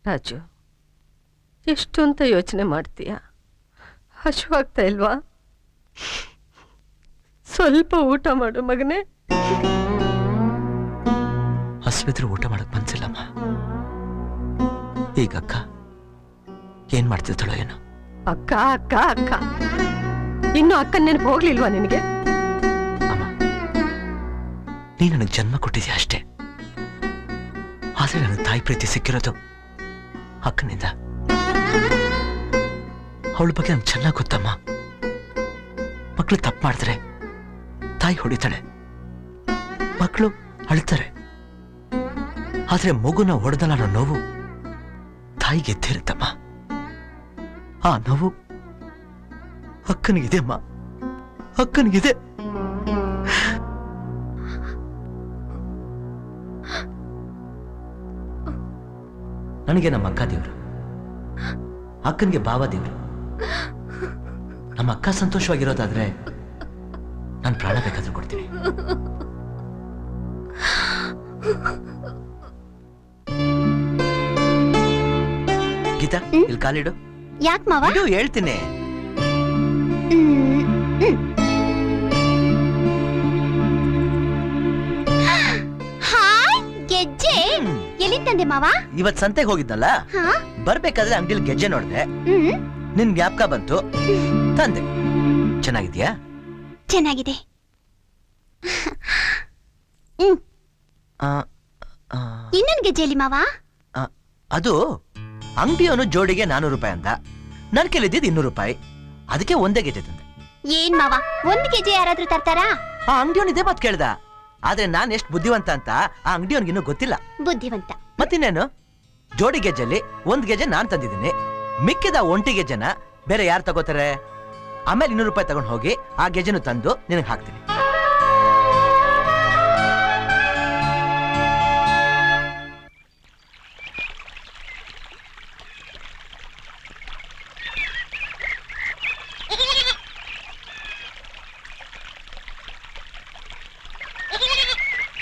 ರಾಜು, ಎಷ್ಟು ಅಂತ ಯೋಚನೆ ಮಾಡ್ತೀಯ? ಹಶುವಾಗ್ತಾ ಇಲ್ವಾ? ಸ್ವಲ್ಪ ಊಟ ಮಾಡು ಮಗನೇ. ಹಸಿವಿದ್ರೆ ಊಟ ಮಾಡಕ್ ಮನ್ಸಿಲ್ಲಮ್ಮ. ಈಗ ಅಕ್ಕ ಏನ್ ಮಾಡ್ತಿರ್ತಾಳೋ ಏನೋ. ಅಕ್ಕ ಅಕ್ಕ ಅಕ್ಕ, ಇನ್ನು ಅಕ್ಕನ ನೆನಪು ಹೋಗ್ಲಿಲ್ವಾ ನಿನಗೆ? ಅಮ್ಮ, ನೀ ನನಗೆ ಜನ್ಮ ಕೊಟ್ಟಿದ್ಯಾ ಅಷ್ಟೇ. ಆದ್ರೆ ನನಗೆ ತಾಯಿ ಪ್ರೀತಿ ಸಿಕ್ಕಿರೋದು ಅಕ್ಕನಿಂದ. ಅವಳ ಬಗ್ಗೆ ನನ್ಗೆ ಚೆನ್ನಾಗಿ ಗೊತ್ತಮ್ಮ. ಮಕ್ಕಳು ತಪ್ಪು ಮಾಡಿದ್ರೆ ತಾಯಿ ಹೊಡಿತಾಳೆ, ಮಕ್ಕಳು ಅಳ್ತಾರೆ. ಆದ್ರೆ ಮಗುನ ಹೊಡೆದಲ್ಲ ಅನ್ನೋ ನೋವು ತಾಯಿಗೆ ಎದ್ದಿರುತ್ತಮ್ಮ. ಆ ನೋವು ಅಕ್ಕನಿಗಿದೆ ಅಮ್ಮ, ಅಕ್ಕನಿಗಿದೆ. ನನಗೆ ನಮ್ಮ ಅಕ್ಕ ದೇವ್ರು, ಅಕ್ಕನಿಗೆ ಭಾವ ದೇವ್ರು. ನಮ್ಮ ಅಕ್ಕ ಸಂತೋಷವಾಗಿರೋದಾದ್ರೆ ನಾನು ಪ್ರಾಣ ಬೇಕಾದ್ರೂ ಕೊಡ್ತೀನಿ. ಗೀತಾ, ಇಲ್ಲಿ ಕಾಲಿಡು. ಯಾಕೆ ಮಾವ? ಹೇಳ್ತೀನಿ. ಹಾಯ್ ಗೆಜ್ಜೆ, ಎಲ್ಲಿ ತಂದೆ ಮಾವ? ಇವತ್ ಸಂತೆಗೆ ಹೋಗಿದ್ನಲ್ಲ, ಬರ್ಬೇಕಾದ್ರೆ ಅಂಗಡಿಲಿ ಗೆಜ್ಜೆ ನೋಡ್ದೆ. ನಿನ್ ಜ್ಞಾಪಕ ಬಂತು, ತಂದೆ. ಚೆನ್ನಾಗಿದ್ಯಾ? ಚೆನ್ನಾಗಿದೆ. ಇನ್ನೊಂದು ಗೆಜ್ಜೆಲಿ ಮಾವ? ಅದು ಅಂಗಡಿಯವನು ಜೋಡಿಗೆ 400 ರೂಪಾಯಿ ಅಂದ. ನನ್ ಕೇಳಿದ್ದಿದ್ದು 200 ರೂಪಾಯಿ. ಅದಕ್ಕೆ ಒಂದೇ ಗೆಜ್ಜೆ ತಂದೆ. ಏನ್ ಮಾವ, ಒಂದ್ ಗೆಜ್ಜೆ ಯಾರಾದ್ರೂ ತರ್ತಾರಾ? ಆ ಅಂಗಡಿಯವನ್ ಇದೇ ಮಾತು ಕೇಳ್ದ. ಆದ್ರೆ ನಾನ್ ಎಷ್ಟು ಬುದ್ಧಿವಂತ ಅಂತ ಆ ಅಂಗಡಿಯವನ್ಗಿನ್ನೂ ಗೊತ್ತಿಲ್ಲ. ಬುದ್ಧಿವಂತ ಮತ್ತಿನ್ನೇನು, ಜೋಡಿ ಗೆಜ್ಜೆಲಿ 1 ಗೆಜ್ಜೆ ನಾನ್ ತಂದಿದ್ದೀನಿ. ಮಿಕ್ಕಿದ 1 ಗೆಜ್ಜೆನ ಬೇರೆ ಯಾರು ತಗೋತಾರೆ? ಆಮೇಲೆ 200 ರೂಪಾಯಿ ತಗೊಂಡು ಹೋಗಿ ಆ ಗೆಜ್ಜೆನು ತಂದು ನಿನಗೆ ಹಾಕ್ತೀನಿ.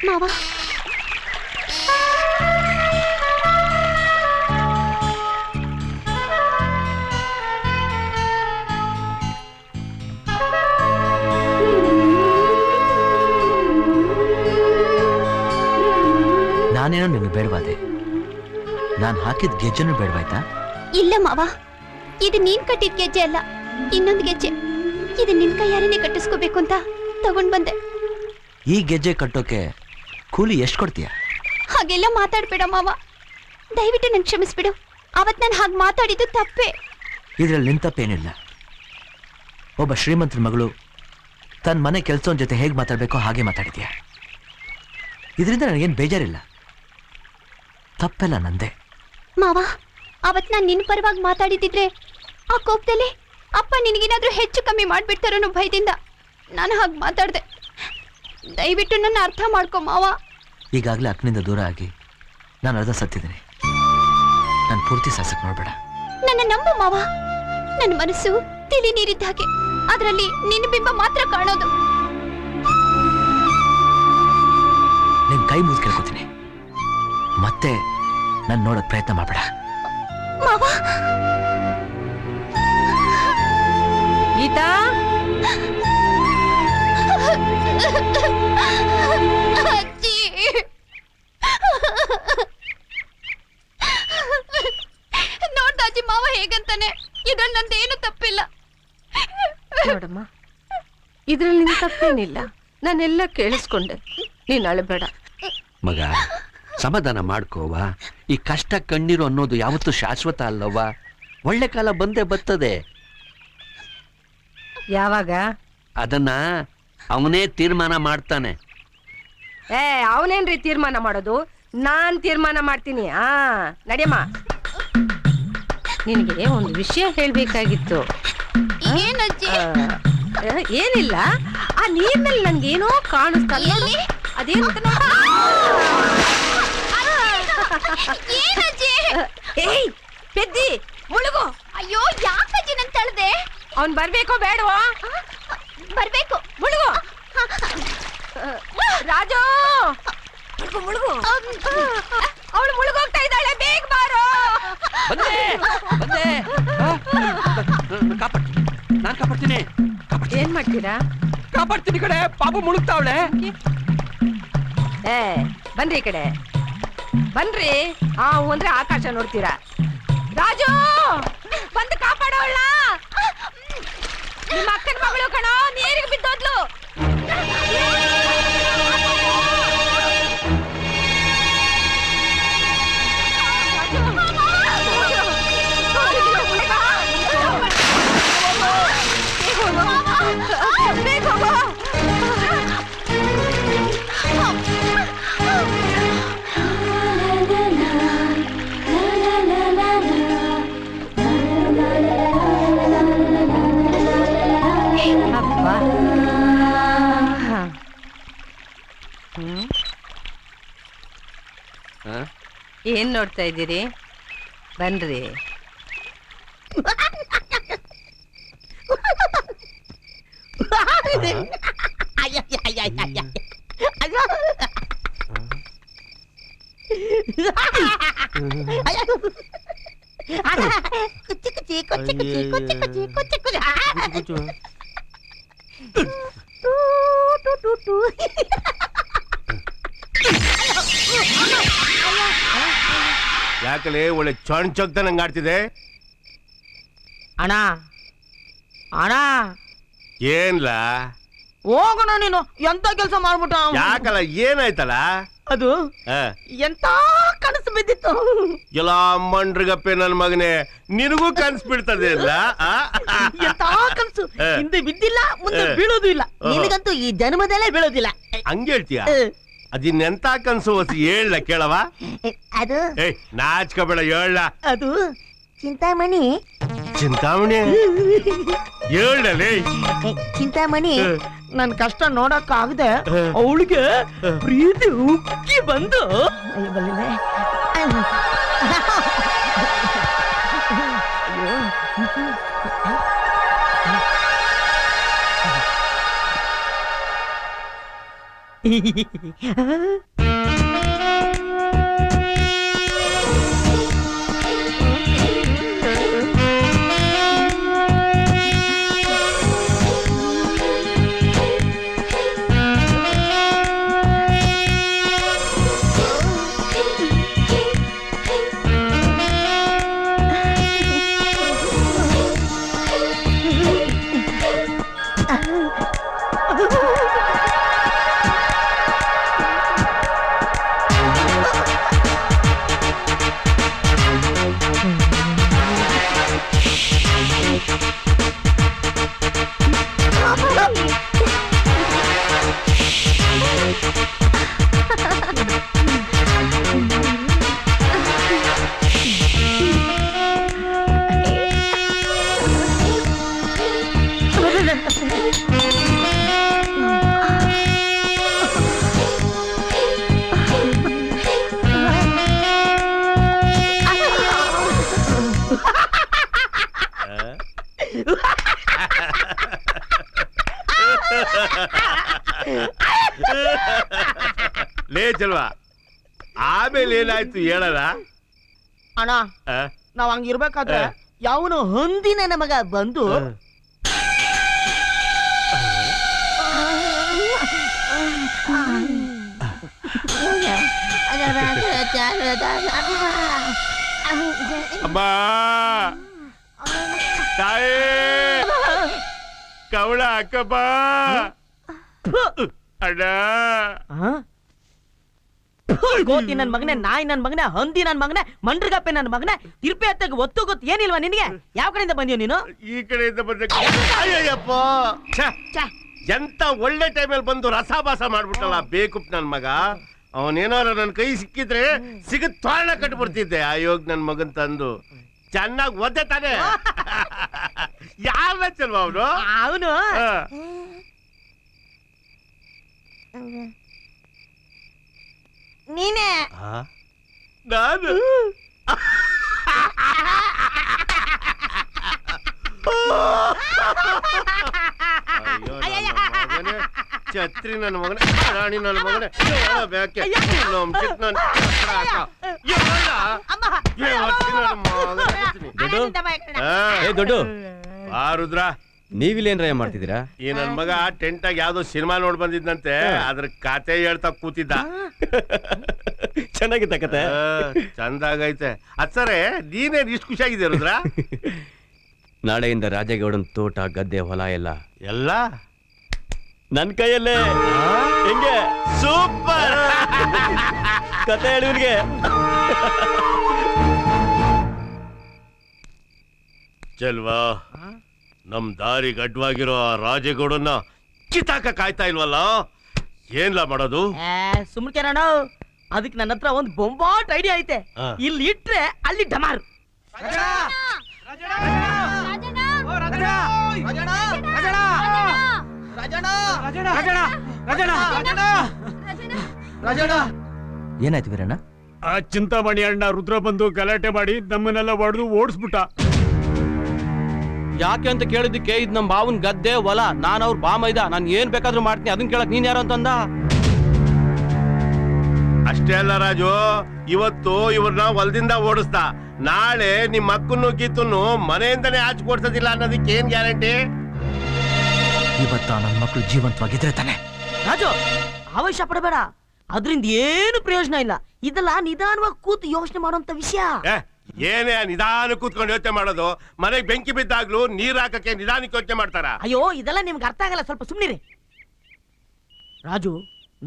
ಮಾವ, ನಾನೇನೋ ನಿನಗೆ ಬೇಡವಾದೆ, ನಾನು ಹಾಕಿದ ಗೆಜ್ಜೆನೂ ಬೇಡವಾಯ್ತಾ? ಇಲ್ಲ ಮಾವ, ಇದು ನೀನ್ ಕಟ್ಟಿದ ಗೆಜ್ಜೆ ಅಲ್ಲ, ಇನ್ನೊಂದು ಗೆಜ್ಜೆ. ಇದು ನಿನ್ ಕೈಯಾರನೇ ಕಟ್ಟಿಸ್ಕೋಬೇಕು ಅಂತ ತಗೊಂಡ್ ಬಂದೆ. ಈ ಗೆಜ್ಜೆ ಕಟ್ಟೋಕೆ ಕೂಲಿ ಎಷ್ಟು ಕೊಡ್ತೀಯ? ಹಾಗೆಲ್ಲ ಮಾತಾಡ್ಬೇಡ ಮಾವ, ದಯವಿಟ್ಟು ನನ್ ಕ್ಷಮಿಸ್ಬಿಡು. ಅವತ್ ನಾನು ಹಾಗೆ ಮಾತಾಡಿದ್ದು ತಪ್ಪೇ. ಇದ್ರಲ್ಲಿ ನಿನ್ ತಪ್ಪೇನಿಲ್ಲ. ಒಬ್ಬ ಶ್ರೀಮಂತರ ಮಗಳು ತನ್ನ ಮನೆ ಕೆಲಸದ ಜೊತೆ ಹೇಗೆ ಮಾತಾಡ್ಬೇಕೋ ಹಾಗೆ ಮಾತಾಡಿದ್ಯಾ. ಇದರಿಂದ ನನಗೇನು ಬೇಜಾರಿಲ್ಲ, ತಪ್ಪೆಲ್ಲ ನಂದೆ. ಮಾವ, ಅವತ್ ನಾನು ನಿನ್ನ ಪರವಾಗಿ ಮಾತಾಡಿದಿದ್ರೆ ಆ ಕೋಪದಲ್ಲಿ ಅಪ್ಪ ನಿನಗೇನಾದ್ರೂ ಹೆಚ್ಚು ಕಮ್ಮಿ ಮಾಡ್ಬಿಡ್ತಾರೋ ಅನ್ನೋ ಭಯದಿಂದ ನಾನು ಹಾಗೆ ಮಾತಾಡ್ದೆ. ದಯವಿಟ್ಟು ನನ್ನ ಅರ್ಥ ಮಾಡ್ಕೊ ಮಾವ. ಈಗಾಗಲೇ ಅಕ್ಕನಿಂದ ದೂರ ಆಗಿ ನಾನು ಅರ್ಧ ಸತ್ತಿದ್ದೀನಿ. ನಾನು ಪೂರ್ತಿ ಸಾಸಕ್ ನೋಡ್ಬೇಡ. ನನ್ನ ನಂಬು ಮಾವ, ನನ್ನ ಮನಸ್ಸು ತಿಳಿ ನೀರಿದ್ದ ಹಾಗೆ, ಅದರಲ್ಲಿ ನಿನ್ನ ಬಿಂಬ ಮಾತ್ರ ಕಾಣೋದು. ನಿನ್ ಕೈ ಮುಗಿದು ಕೇಳ್ಕೊತೀನಿ, ಮತ್ತೆ ನಾನು ನೋಡೋಕ್ ಪ್ರಯತ್ನ ಮಾಡಬೇಡ. ಮಾವ, ಗೀತಾ, ಅಜ್ಜಿ, ನೋಡ್ದಾಜಿ ಮಾವ ಹೇಗಂತಾನೆ. ಇದ್ರಲ್ಲಿ ನಂದೇನು ತಪ್ಪಿಲ್ಲ. ನೋಡಮ್ಮ, ಇದ್ರಲ್ಲಿ ನಿನ್ ತಪ್ಪೇನಿಲ್ಲ. ನಾನೆಲ್ಲ ಕೇಳಿಸ್ಕೊಂಡೆ, ನೀನ್ ಅಳಬೇಡ. ಮಗ, ಸಮಾಧಾನ ಮಾಡ್ಕೋವ. ಈ ಕಷ್ಟ ಕಣ್ಣೀರು ಅನ್ನೋದು ಯಾವತ್ತೂ ಶಾಶ್ವತ ಅಲ್ಲವ್ವ. ಒಳ್ಳೆ ಕಾಲ ಬಂದೇ ಬರ್ತದೆ. ಯಾವಾಗ? ಅದನ್ನ ಅವನೇ ತೀರ್ಮಾನ ಮಾಡ್ತಾನೆ. ಅವನೇನ್ರಿ ತೀರ್ಮಾನ ಮಾಡೋದು? ನಾನ್ ತೀರ್ಮಾನ ಮಾಡ್ತೀನಿ. ನಡಿಯಮ್ಮ, ನಿನಗೆ ಒಂದು ವಿಷಯ ಹೇಳ್ಬೇಕಾಗಿತ್ತು. ಏನಜ್ಜಿ? ಏನಿಲ್ಲ, ಆ ನೀರ್ನಲ್ಲಿ ನನ್ಗೇನೋ ಕಾಣಿಸ್ತಾ. ಅದೇನು? ಏಯ್ ಪೆದ್ದಿ, ಮುಳುಗು. ಅಯ್ಯೋ, ಯಾಕಜ್ಜಿ ನನ್ ತಳ್ದೆ? ಅವ್ನ್ ಬರ್ಬೇಕೋ ಬೇಡವೋ? ಬರ್ಬೇಕು. ಮುಳುಗು. ರಾಜು, ಮುಳುಗು. ಅವಳು ಮುಳುಗೋಗ್ತಾ ಇದ್ದಾಳೆ, ಬೇಗ ಬಾರೋ. ಬಂದೆ ಬಂದೆ ಕಾಪಾಡ್ತೀನಿ ನಾನ್ ಕಾಪಾಡ್ತೀನಿ ಏನ್ ಮಾಡ್ತೀರಾ? ಕಾಪಾಡ್ತೀನಿ ಕಡೆ ಪಾಪ ಮುಳುಗ್ತಾವಳೆ. ಏ ಬನ್ರಿ ಈ ಕಡೆ ಬನ್ರಿ. ಅಂದ್ರೆ ಆಕಾಶ ನೋಡ್ತೀರಾ? ರಾಜು ಬಂದು ಕಾಪಾಡೋಳ. ನಿಮ್ಮ ಅಕ್ಕನ ಮಗಳು ಕಣೋ, ನೀರಿಗೆ ಬಿದ್ದೋದ್ಲು. ಏನ್ ನೋಡ್ತಾ ಇದ್ದೀರಿ? ಬನ್ರಿ. ಯಾಕಲೆ ಒಳ್ಳೆ ಚೊಂಚೊಕ್ತ ನಂಗೆ ಆಡ್ತಿದೆ. ಅಣ್ಣ ಅಣ್ಣ ಏನ್ಲ ಹೋಗೋಣ ನೀನು ಎಂತ ಕೆಲಸ ಮಾಡ್ಬಿಟ್ಟ. ಯಾಕಲ್ಲ ಏನಾಯ್ತಲ್ಲ? ಅದು ಆ, ಎಂತ ಕನಸು ಬಿದ್ದಿತ್ತು. ಎಲ್ಲ ಮಂಡ್ರಿಗಪ್ಪೆ ನನ್ ಮಗನೇ, ನಿನಗೂ ಕನ್ಸ್ ಬಿಡ್ತದೆ ಅಲ್ಲ? ಎಂತ ಕನಸು, ಹಿಂದೆ ಬಿದ್ದಿಲ್ಲ ಮುಂದೆ ಬೀಳೋದು ಇಲ್ಲ. ನಿನಗಂತೂ ಈ ಜನ್ಮದಲ್ಲೇ ಬೀಳೋದಿಲ್ಲ. ಹಂಗೆ ಹೇಳ್ತೀಯ? ಅದಿನ್ನೆಂತ ಕನ್ಸು ಹೊಸಿ ಹೇಳ ಕೇಳವ. ಅದು ಏಯ್ ನಾಚ್ಕೋಬೇಡ, ಹೇಳ. ಅದು ಚಿಂತಾಮಣಿ. ಚಿಂತಾಮಣಿ ಹೇಳಲೇ. ಚಿಂತಾಮಣಿ ನನ್ ಕಷ್ಟ ನೋಡಕ್ ಆಗದೆ ಅವಳಿಗೆ ಪ್ರೀತಿ ಉಕ್ಕಿ ಬಂದು ಅಯ್ಯೋ ಬಲ್ಲಿದೆ. ಲೇ ಚಲ್ವಾ, ಆಮೇಲೆ ಏನಾಯ್ತು ಹೇಳಲ್ಲ? ಅಣ್ಣ ನಾವ್ ಹಂಗಿರ್ಬೇಕಾದ್ರೆ ಯಾವನು ಹೊಂದಿನ ನಮಗ ಬಂದು ಅಮ್ಮ ತಾಯೇ ಕವಳ ಅಕ್ಕಪ್ಪ ಅಣ್ಣ. ಗೋತಿ ನನ್ ಮಗನೇ, ನಾಯಿ ನನ್ ಮಗನೇ, ಹಂದಿ ನನ್ ಮಗನೇ, ಮಂಡ್ರಿಗಪ್ಪೆ ನನ್ ಮಗನೇ, ತಿರ್ಪೆ ಹತ್ತಾಗ ಒತ್ತು ಗೊತ್ತು ಏನಿಲ್ವಾ ನಿನಗೆ? ಯಾವ ಕಡೆಯಿಂದ ಬಂದಿವ್ ನೀನು? ಈ ಕಡೆಯಿಂದ ಬಂದ. ಅಯ್ಯಪ್ಪ, ಎಂತ ಒಳ್ಳೆ ಟೈಮಲ್ಲಿ ಬಂದು ರಸಾಭಾಸ ಮಾಡ್ಬಿಟ್ಟಲ್ಲ ಬೇಕುಪ್ ನನ್ ಮಗ. ಅವನೇನಾರ ನನ್ ಕೈ ಸಿಕ್ಕಿದ್ರೆ ಸಿಗದ್ ತೋರಣ ಕಟ್ಬಿಡ್ತಿದ್ದೆ. ಆಯೋಗ್ ನನ್ ಮಗನ್ ತಂದು ಚೆನ್ನಾಗಿ ಒದ್ದೆ ತಾನೆ. ಯಾವ ಚಲ್ವ ಅವನು? ಅವನು ನೀನೇ. ನಾನು ಛತ್ರಿ ನನ್ನ ಮಗನೇ, ರಾಣಿ ನನ್ನ ಮಗನೇ, ಬ್ಯಾಕೆ ನನ್ನ ಮಗನೇ. ದೊಡ್ಡ ಹಾ. ಏ ದೊಡ್ಡ ಬಾ ರುದ್ರ. ನೀವಿಲ್ಲೇನ್ರಯ್ಯ ಮಾಡ್ತಿದ್ದೀರಾ? ಈ ನನ್ ಮಗ ಟೆಂಟ್ ಆಗಿ ಯಾವ್ದೋ ಸಿನಿಮಾ ನೋಡ್ ಬಂದಿದ್ದಂತೆ, ಅದ್ರ ಕತೆ ಹೇಳ್ತಾ ಕೂತಿದ್ದ. ಚೆನ್ನಾಗಿತ್ತ ಕತೆ? ಚಂದ ಆಗೈತೆ. ಅಚ್ಚರೆ ನೀನೇನ್ ಇಷ್ಟು ಖುಷಿಯಾಗಿದೆ ರುದ್ರ? ನಾಳೆಯಿಂದ ರಾಜೇಗೌಡನ್ ತೋಟ ಗದ್ದೆ ಹೊಲ ಎಲ್ಲ ನನ್ ಕೈಯಲ್ಲೇ. ಹೆಂಗೆ ಸೂಪರ್. ಕತೆ ಹೇಳುವನ್ಗೆ? ಚಲ್ವಾ, ನಮ್ ದಾರಿಗೆ ಅಡ್ವಾಗಿರೋ ಆ ರಾಜೇಗೌಡನ್ನ ಕಿತ್ತಾಕ ಕಾಯ್ತಾ ಇಲ್ವಲ್ಲ, ಏನ್ಲ ಮಾಡೋದು? ಸುಮ್ಕೆ ನಾನು ಅದಕ್ಕೆ ನನ್ನ ಹತ್ರ ಒಂದು ಬೊಂಬಾಟ್ ಐಡಿಯಾ ಐತೆ. ಹಾ. ಇಲ್ಲಿ ಇಟ್ರೆ ಅಲ್ಲಿ ಡಮಾರು. ಏನಾಯ್ತು ವೀರಣ್ಣ? ಆ ಚಿಂತಾಮಣಿ ಅಣ್ಣ ರುದ್ರ ಬಂದು ಗಲಾಟೆ ಮಾಡಿ ನಮ್ಮನ್ನೆಲ್ಲ ಹೊಡೆದು ಓಡಿಸ್ಬಿಟ್ಟ. ಯಾಕೆ ಅಂತ ಕೇಳಿದ್ದಕ್ಕೆ ಇದ್ ನಮ್ ಬಾವನ್ ಗದ್ದೆ ಹೊಲ, ನಾನ್ ಅವ್ರ ಬಾಮೈದ, ನಾನ್ ಏನ್ ಬೇಕಾದ್ರೂ ಮಾಡ್ತೀನಿ, ಅದನ್ನ ಕೇಳಕ್ ನೀನ್ ಯಾರು ಅಂತಂದ. ಅಷ್ಟೇ ಅಲ್ಲ ರಾಜು, ಇವತ್ತು ಇವ್ರನ್ನ ಹೊಲದಿಂದ ಓಡಿಸ್ದ, ನಾಳೆ ನಿಮ್ ಅಕ್ಕನ್ನು ಗೀತನ್ನು ಮನೆಯಿಂದನೇ ಆಚೆ ಕೊಡ್ಸೋದಿಲ್ಲ ಅನ್ನೋದಕ್ಕೆ ಏನ್ ಗ್ಯಾರಂಟಿ? ಇವತ್ತ ನನ್ನ ಮಕ್ಕಳು ಜೀವಂತವಾಗಿದ್ರೆ ತಾನೆ. ರಾಜು, ಆವೇಶ ಪಡಬೇಡ, ಅದ್ರಿಂದ ಏನು ಪ್ರಯೋಜನ ಇಲ್ಲ. ಇದೆಲ್ಲ ನಿಧಾನವಾಗಿ ಕೂತು ಯೋಚನೆ ಮಾಡುವಂತ ವಿಷಯ. ಏನೇ ನಿಧಾನ ಕೂತ್ಕೊಂಡು ಯೋಚನೆ ಮಾಡೋದು? ಮನೆಗೆ ಬೆಂಕಿ ಬಿದ್ದಾಗ್ಲೂ ನೀರ್ ಹಾಕಕ್ಕೆ ನಿಧಾನಕ್ಕೆ ಯೋಚನೆ ಮಾಡ್ತಾರ? ಅಯ್ಯೋ, ಇದೆಲ್ಲ ನಿಮ್ಗೆ ಅರ್ಥ ಆಗಲ್ಲ, ಸ್ವಲ್ಪ ಸುಮ್ನಿರಿ. ರಾಜು,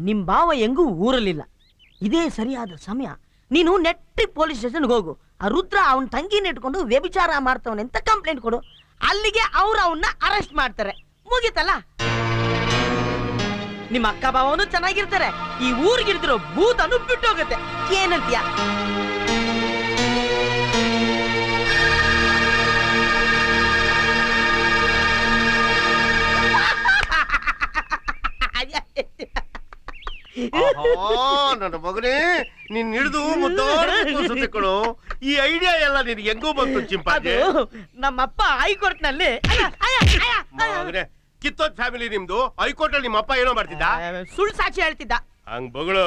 ನಿಮ್ ಭಾವ ಹೆಂಗೂ ಊರಲ್ಲಿಲ್ಲ, ಇದೇ ಸರಿಯಾದ ಸಮಯ. ನೀನು ನೆಟ್ಟಿ ಪೊಲೀಸ್ ಸ್ಟೇಷನ್ಗೆ ಹೋಗು. ಆ ರುದ್ರ ಅವನ ತಂಗಿನ ಇಟ್ಕೊಂಡು ವ್ಯಭಿಚಾರ ಮಾಡ್ತವನೆ ಅಂತ ಕಂಪ್ಲೇಂಟ್ ಕೊಡು. ಅಲ್ಲಿಗೆ ಅವ್ರು ಅವನ್ನ ಅರೆಸ್ಟ್ ಮಾಡ್ತಾರೆ, ಮುಗೀತಲ್ಲ. ನಿಮ್ಮ ಅಕ್ಕ ಭಾವನು ಚೆನ್ನಾಗಿರ್ತಾರೆ, ಈ ಊರಿಗಿಡ್ದಿರೋ ಭೂತನು ಬಿಟ್ಟು ಹೋಗುತ್ತೆ. ಏನಂತೀಯ? ನನ್ನ ಮಗನೇ, ನೀನ್ ಹಿಡಿದು ಮುದ್ದೋರ್ಸುತ್ತೆ ಕಣು. ಈ ಐಡಿಯಾ ಎಲ್ಲ ನಿನ್ಗೆ ಹೆಂಗೂ ಬಂತು ಚಿಂಪಾಜಿ? ಅದು ನಮ್ಮಪ್ಪ ಹೈಕೋರ್ಟ್ ನಲ್ಲಿ ಮಗನೇ, ಕಿತ್ತೋದ್ ಫ್ಯಾಮಿಲಿ ನಿಮ್ದು. ಹೈಕೋರ್ಟ್ ಅಲ್ಲಿ ನಿಮ್ಮ ಅಪ್ಪ ಏನೋ ಮಾಡ್ತಿದ್ದ? ಸುಳ್ಳು ಸಾಕ್ಷಿ ಹೇಳ್ತಿದ್ದ. ಹಂಗ್ ಬಗಳು